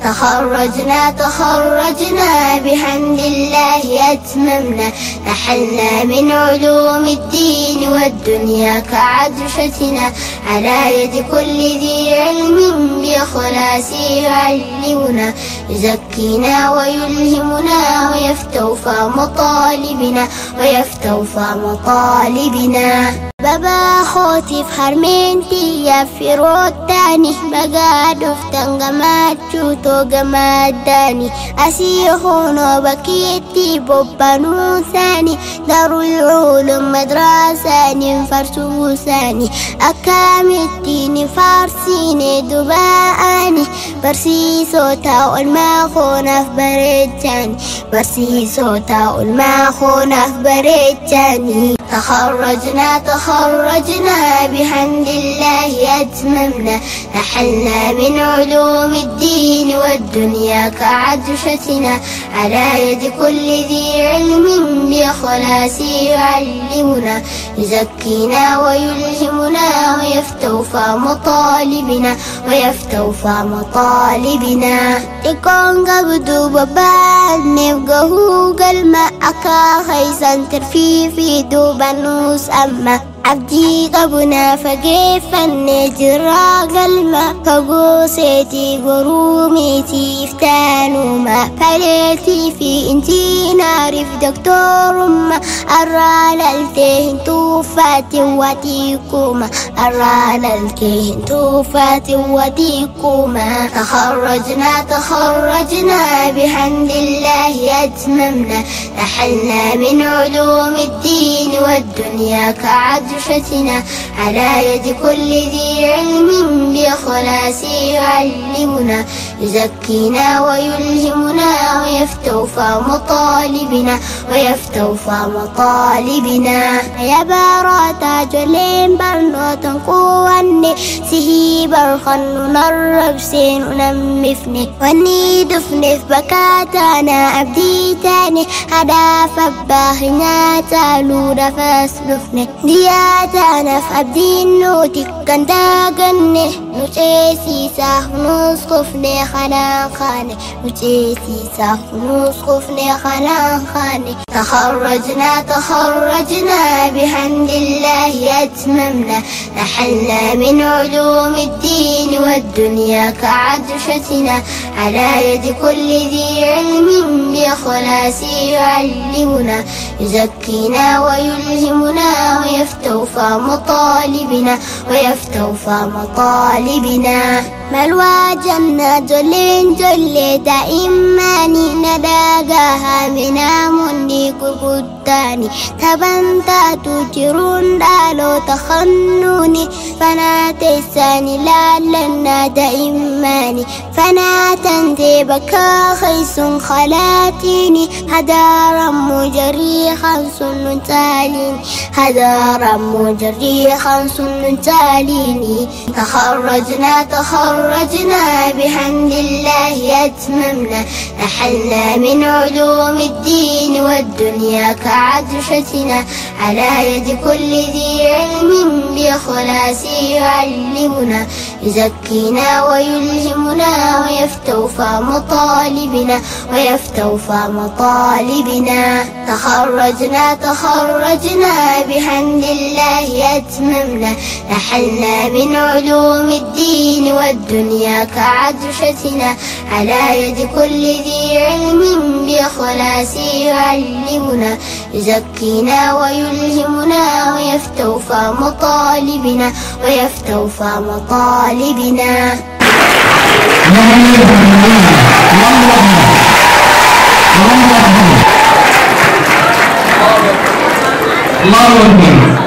تخرجنا بحمد الله أتممنا، نحلنا من علوم الدين والدنيا كعدشتنا، على يد كل ذي علم بإخلاص يعلمنا، يزكينا ويلهمنا ويفتوفى مطالبنا بابا خوتي في حرمينتي يا فيروتاني بقى دفتن جماد شوتو جماد داني أسيحونو بكيتي بوبانو ثاني دار العلوم مدرساني فرسو ثاني أكامتيني فارسيني دباءاني برسيسو تاو الماخونا في بريتاني برسيسو تاو الماخونا في بريتاني تخرجنا بحمد الله أتممنا، نحلنا من علوم الدين والدنيا كعدشتنا، على يد كل ذي علم بإخلاص يعلمنا، يزكينا ويلهمنا ويفتوفى مطالبنا تكون قبضو ببال نبقهو قلما أكا خيسان ترفي دوبانوس أما عبدي قبنا فقيفا نجرى قلما فقوسيتي قروميتي افتانوما فليتي في انتي نعرف دكتور ما أرى للتهن توفات وديكوما أرى للتهن توفات وديكوما تخرجنا بحمد الله أتممنا، نحلنا من علوم الدين والدنيا كعدشتنا، على يد كل ذي علم بإخلاص يعلمنا، يزكينا ويلهمنا ويفتوفى مطالبنا يا باراتا جلين برنوتن قواني سهي برخن نرب سين ونمفني واني دفني في بكاتانا عبدي تاني هدا فباخنا تالو فاسلفني دياتانا في عبدي النوتي كان داقني نجيسي ساه نسقفني خلان خاني نجيسي ساه نسقفني خلان خاني تخرجنا بحمد الله أتممنا، نحلنا من علوم الدين والدنيا كعدشتنا، على يد كل ذي علم بإخلاص يعلمنا، يزكينا ويلهمنا ويفتوفى مطالبنا ملوى جنة جل دائماني نداقاها منا مني قرقداني تبنتا تجرون دالو تخنوني فناتساني لالنا دائماني فناتنتي بكا خيس خلاتيني هدارا مجريخا سن تاليني تخرجنا بحمد الله أتممنا، نحلنا من علوم الدين والدنيا كعدشتنا، على يد كل ذي علم بإخلاص يعلمنا، يزكينا ويلهمنا ويفتوفى مطالبنا تخرجنا بحمد الله أتممنا، نحلنا من علوم الدين والدنيا كعدشتنا، على يد كل ذي علم بإخلاص يعلمنا، يزكينا ويلهمنا ويفتوفى مطالبنا الله أكبر.